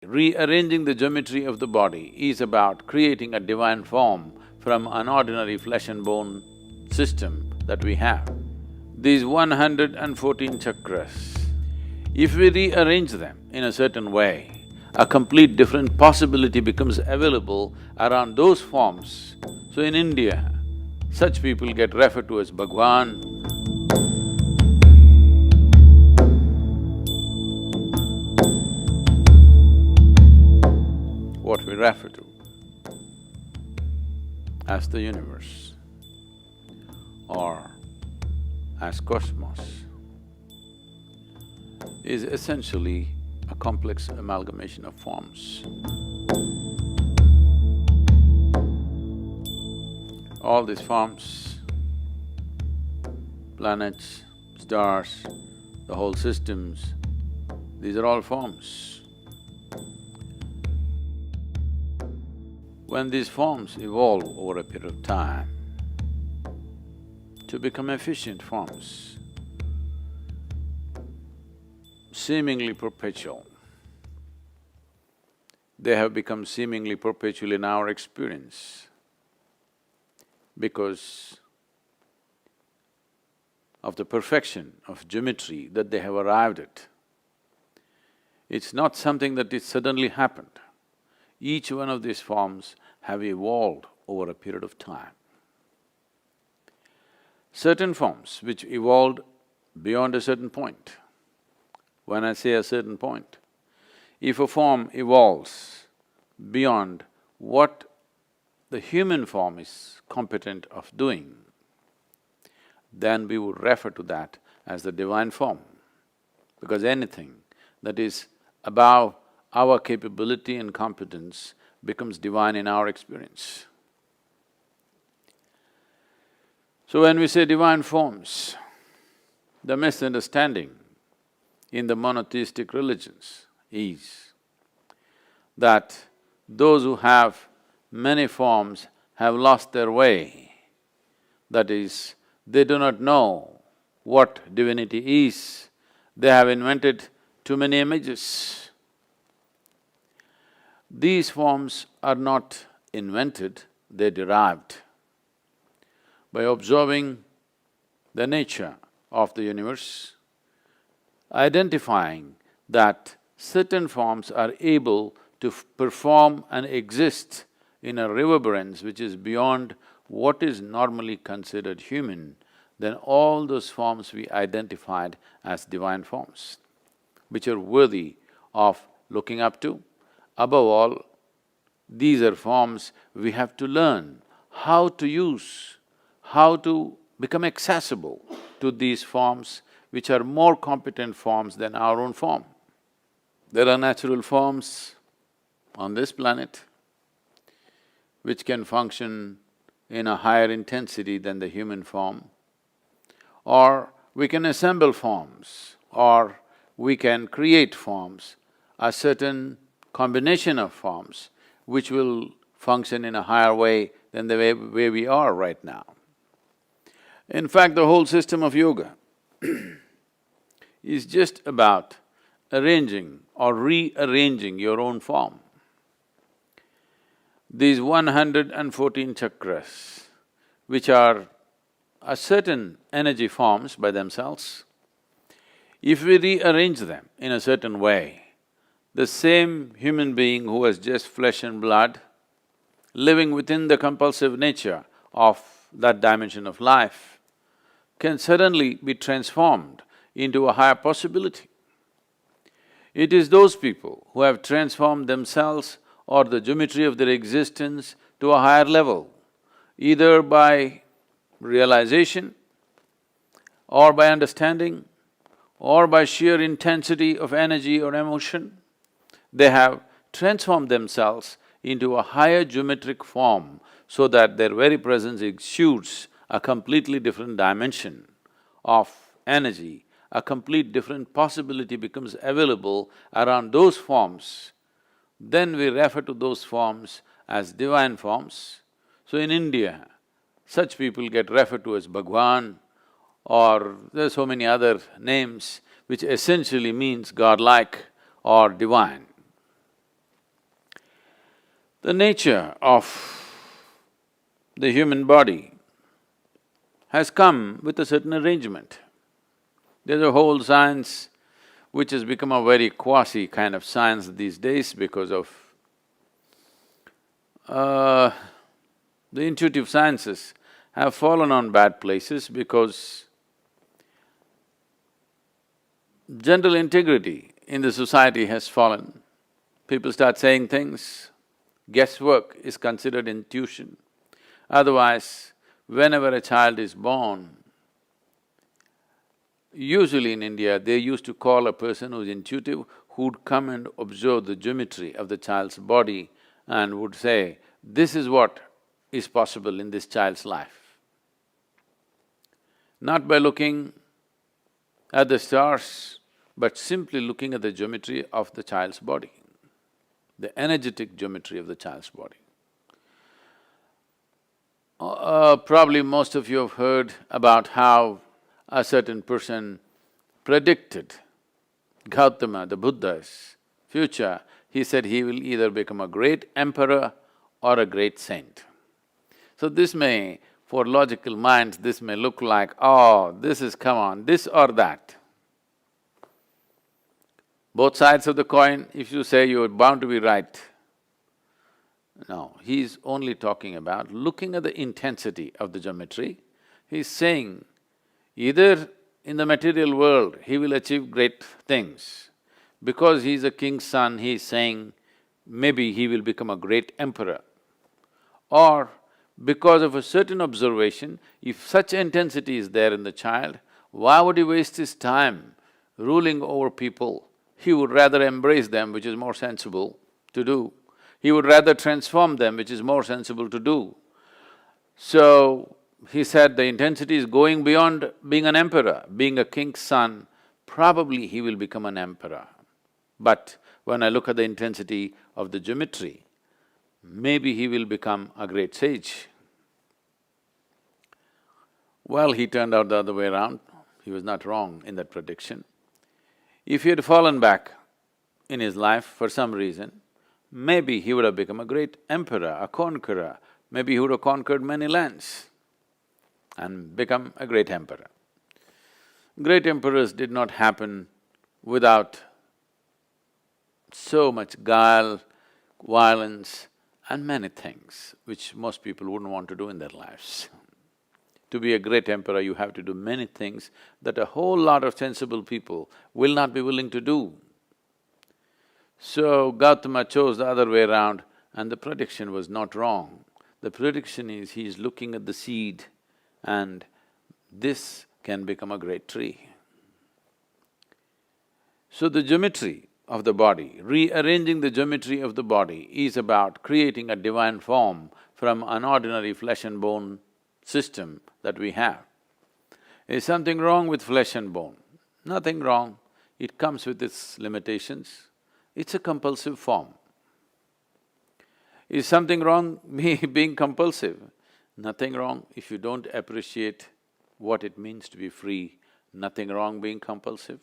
rearranging the geometry of the body is about creating a divine form from an ordinary flesh and bone system that we have. These 114 chakras, if we rearrange them in a certain way, a complete different possibility becomes available around those forms. So in India, such people get referred to as Bhagwan. What we refer to as the universe or as cosmos is essentially a complex amalgamation of forms. All these forms, planets, stars, the whole systems, these are all forms. When these forms evolve over a period of time to become efficient forms, seemingly perpetual, they have become seemingly perpetual in our experience because of the perfection of geometry that they have arrived at. It's not something that it suddenly happened. Each one of these forms have evolved over a period of time. Certain forms which evolved beyond a certain point. When I say a certain point, if a form evolves beyond what the human form is competent of doing, then we would refer to that as the divine form, because anything that is above our capability and competence becomes divine in our experience. So when we say divine forms, the misunderstanding in the monotheistic religions is that those who have many forms have lost their way. That is, they do not know what divinity is, they have invented too many images. These forms are not invented, they're derived. By observing the nature of the universe, identifying that certain forms are able to perform and exist in a reverberance which is beyond what is normally considered human, then all those forms we identified as divine forms, which are worthy of looking up to. Above all, these are forms we have to learn how to use, how to become accessible to these forms which are more competent forms than our own form. There are natural forms on this planet which can function in a higher intensity than the human form, or we can assemble forms, or we can create forms, a certain combination of forms which will function in a higher way than the way we are right now. In fact, the whole system of yoga is just about arranging or rearranging your own form. These 114 chakras, which are a certain energy forms by themselves, if we rearrange them in a certain way, the same human being who has just flesh and blood, living within the compulsive nature of that dimension of life, can suddenly be transformed into a higher possibility. It is those people who have transformed themselves or the geometry of their existence to a higher level, either by realization or by understanding or by sheer intensity of energy or emotion. They have transformed themselves into a higher geometric form so that their very presence exudes a completely different dimension of energy, a complete different possibility becomes available around those forms. Then we refer to those forms as divine forms. So in India, such people get referred to as Bhagwan, or there are so many other names which essentially means godlike or divine. The nature of the human body has come with a certain arrangement. There's a whole science which has become a very quasi kind of science these days because of the intuitive sciences have fallen on bad places because general integrity in the society has fallen. People start saying things, guesswork is considered intuition. Otherwise, whenever a child is born, usually in India, they used to call a person who's intuitive, who'd come and observe the geometry of the child's body and would say, this is what is possible in this child's life. Not by looking at the stars, but simply looking at the geometry of the child's body, the energetic geometry of the child's body. Probably most of you have heard about how a certain person predicted Gautama, the Buddha's future. He said he will either become a great emperor or a great saint. So this may, for logical minds, this may look like, oh, this is, come on, this or that. Both sides of the coin, if you say you're bound to be right. No, he's only talking about looking at the intensity of the geometry. He's saying, either in the material world he will achieve great things. Because he's a king's son, he's saying maybe he will become a great emperor. Or because of a certain observation, if such intensity is there in the child, why would he waste his time ruling over people? He would rather embrace them, which is more sensible to do. He would rather transform them, which is more sensible to do. So, he said the intensity is going beyond being an emperor. Being a king's son, probably he will become an emperor. But when I look at the intensity of the geometry, maybe he will become a great sage. Well, he turned out the other way around. He was not wrong in that prediction. If he had fallen back in his life for some reason, maybe he would have become a great emperor, a conqueror. Maybe he would have conquered many lands and become a great emperor. Great emperors did not happen without so much guile, violence and many things which most people wouldn't want to do in their lives. To be a great emperor, you have to do many things that a whole lot of sensible people will not be willing to do. So Gautama chose the other way around and the prediction was not wrong. The prediction is he is looking at the seed and this can become a great tree. So the geometry of the body, rearranging the geometry of the body is about creating a divine form from an ordinary flesh and bone system that we have. Is something wrong with flesh and bone? Nothing wrong, it comes with its limitations. It's a compulsive form. Is something wrong me being compulsive? Nothing wrong if you don't appreciate what it means to be free. Nothing wrong being compulsive.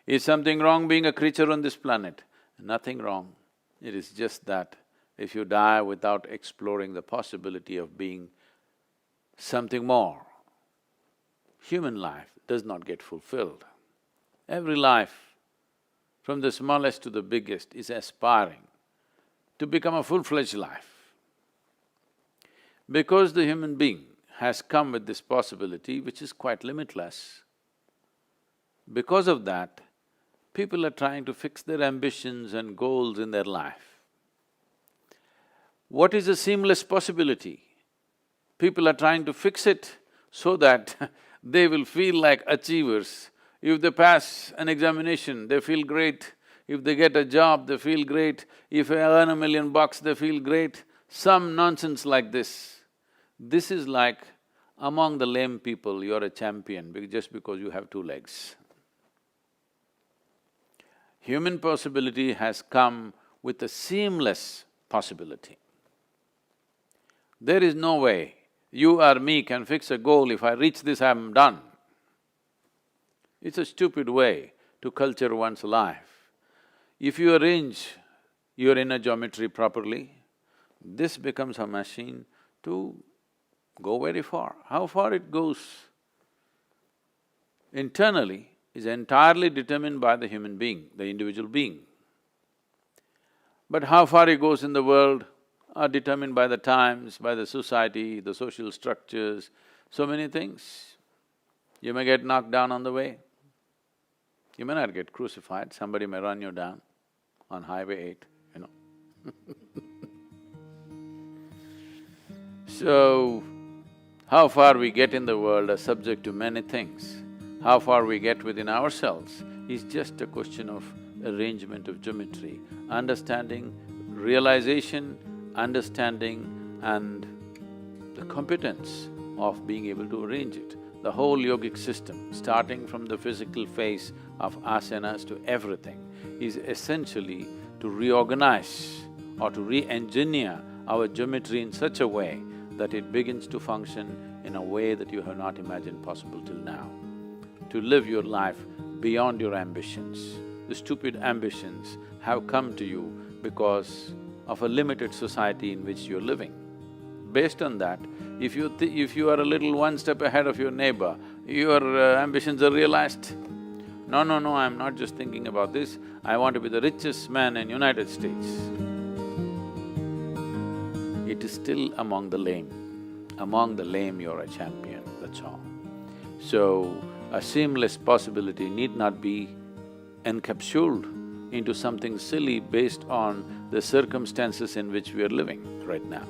Is something wrong being a creature on this planet? Nothing wrong. It is just that if you die without exploring the possibility of being something more, human life does not get fulfilled. Every life, from the smallest to the biggest, is aspiring to become a full-fledged life. Because the human being has come with this possibility which is quite limitless, because of that, people are trying to fix their ambitions and goals in their life. What is a seamless possibility? People are trying to fix it so that they will feel like achievers. If they pass an examination, they feel great. If they get a job, they feel great. If they earn $1 million, they feel great. Some nonsense like this. This is like among the lame people, you're a champion just because you have 2 legs. Human possibility has come with a seamless possibility. There is no way you or me can fix a goal, if I reach this, I'm done. It's a stupid way to culture one's life. If you arrange your inner geometry properly, this becomes a machine to go very far. How far it goes internally is entirely determined by the human being, the individual being. But how far it goes in the world are determined by the times, by the society, the social structures, so many things. You may get knocked down on the way. You may not get crucified, somebody may run you down on Highway 8, you know. So, how far we get in the world are subject to many things. How far we get within ourselves is just a question of arrangement of geometry, understanding, realization, understanding and the competence of being able to arrange it. The whole yogic system, starting from the physical phase of asanas to everything, is essentially to reorganize or to re-engineer our geometry in such a way that it begins to function in a way that you have not imagined possible till now. To live your life beyond your ambitions. The stupid ambitions have come to you because of a limited society in which you're living. Based on that, if you are a little one step ahead of your neighbor, your ambitions are realized. No, I'm not just thinking about this, I want to be the richest man in United States. It is still among the lame. Among the lame you're a champion, that's all. So, a seamless possibility need not be encapsulated into something silly based on the circumstances in which we are living right now.